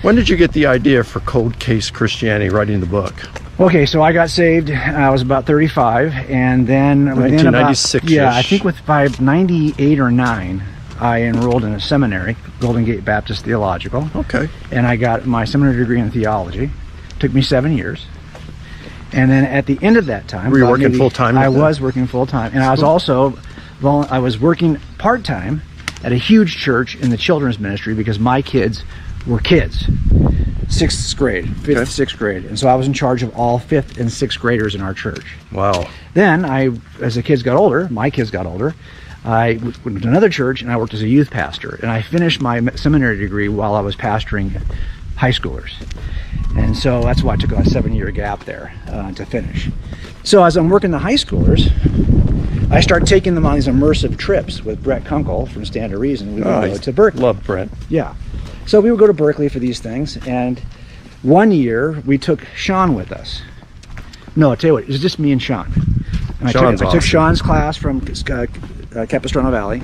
When did you get the idea for Cold Case Christianity, writing the book? Okay, so I got saved, I was about 35, and then 1996. Yeah, I think by 98 or 9, I enrolled in a seminary, Golden Gate Baptist Theological. Okay. And I got my seminary degree in theology. Took me 7 years. And then at the end of that time... Were you working full-time? I was working full-time. And I was also, I was working part-time at a huge church in the children's ministry because my kids were kids. 6th grade, 5th, okay. 6th grade. And so I was in charge of all 5th and 6th graders in our church. Wow. Then as the kids got older, my kids got older, I went to another church and I worked as a youth pastor. And I finished my seminary degree while I was pastoring high schoolers. And so that's why I took a 7-year gap there to finish. So as I'm working the high schoolers, I start taking them on these immersive trips with Brett Kunkel from Stand to Reason. We would go to Berkeley. Love Brett. Yeah. So we would go to Berkeley for these things, and one year we took Sean with us. No, I'll tell you what, it was just me and Sean. And I took Sean's class from Capistrano Valley,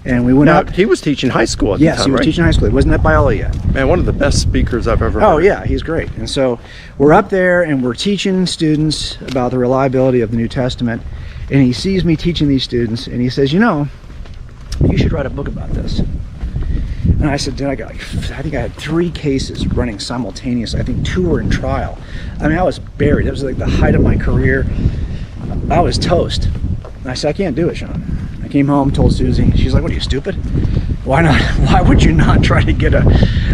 and we went up. He was teaching high school at the time, Yes, he was teaching high school. He wasn't at Biola yet. Man, one of the best speakers I've ever heard. Oh yeah, he's great. And so we're up there and we're teaching students about the reliability of the New Testament, and he sees me teaching these students, and he says, you know, you should write a book about this. And I said, dude, I think I had 3 cases running simultaneously. I think 2 were in trial. I mean, I was buried. That was like the height of my career. I was toast. And I said, I can't do it, Sean. I came home, told Susie. She's like, what are you, stupid? Why not? Why would you not try to get an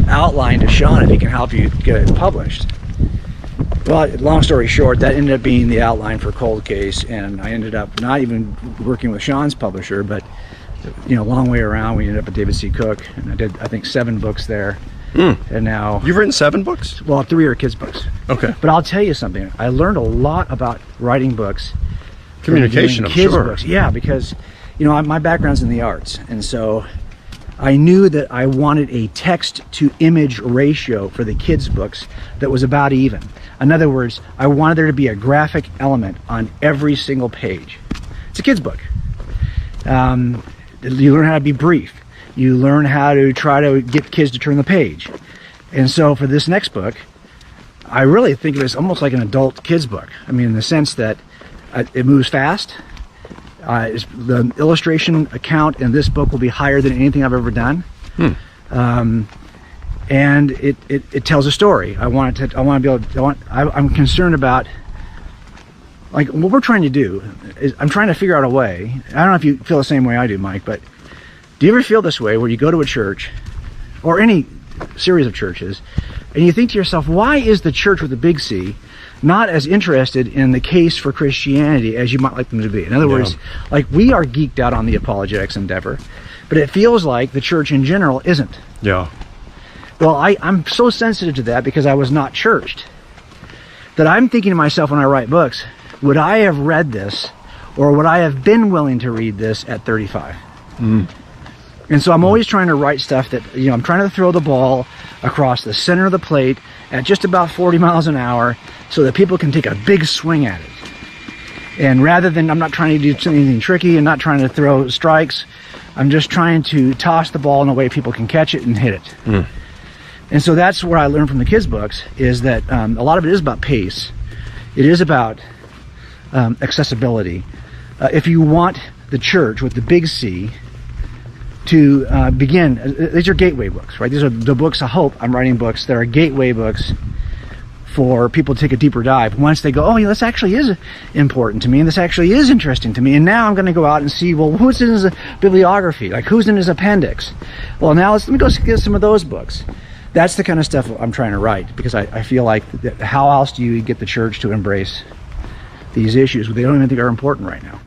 outline to Sean if he can help you get it published? Well, long story short, that ended up being the outline for Cold Case, and I ended up not even working with Sean's publisher, but you know, long way around, we ended up at David C. Cook, and I did, I think, 7 books there. And now... You've written 7 books? Well, 3 are kids' books. Okay. But I'll tell you something. I learned a lot about writing books. Communication, I'm sure. Books. Yeah, because, you know, my background's in the arts, and so I knew that I wanted a text-to-image ratio for the kids' books that was about even. In other words, I wanted there to be a graphic element on every single page. It's a kids' book. You learn how to be brief. You learn how to try to get kids to turn the page. And so for this next book, I really think of it as almost like an adult kids book. I mean, in the sense that it moves fast. The illustration account in this book will be higher than anything I've ever done. And it tells a story. I'm concerned about, like, what we're trying to do is I'm trying to figure out a way. I don't know if you feel the same way I do, Mike, but do you ever feel this way where you go to a church or any series of churches and you think to yourself, why is the church with a big C not as interested in the case for Christianity as you might like them to be? In other words, like, we are geeked out on the apologetics endeavor, but it feels like the church in general isn't. Yeah. Well, I'm so sensitive to that because I was not churched, that I'm thinking to myself when I write books, would I have read this, or would I have been willing to read this at 35? And so I'm always trying to write stuff that, you know, I'm trying to throw the ball across the center of the plate at just about 40 miles an hour so that people can take a big swing at it. And rather than, I'm not trying to do anything tricky and not trying to throw strikes, I'm just trying to toss the ball in a way people can catch it and hit it. And so that's where I learned from the kids' books, is that a lot of it is about pace. It is about accessibility. If you want the church with the big C to begin, these are gateway books, right? These are the books, I hope I'm writing books that are gateway books for people to take a deeper dive. Once they go, oh yeah, this actually is important to me, and this actually is interesting to me, and now I'm going to go out and see, well, who's in his bibliography? Like, who's in his appendix? Well, now let me go get some of those books. That's the kind of stuff I'm trying to write, because I feel like, how else do you get the church to embrace these issues they don't even think are important right now?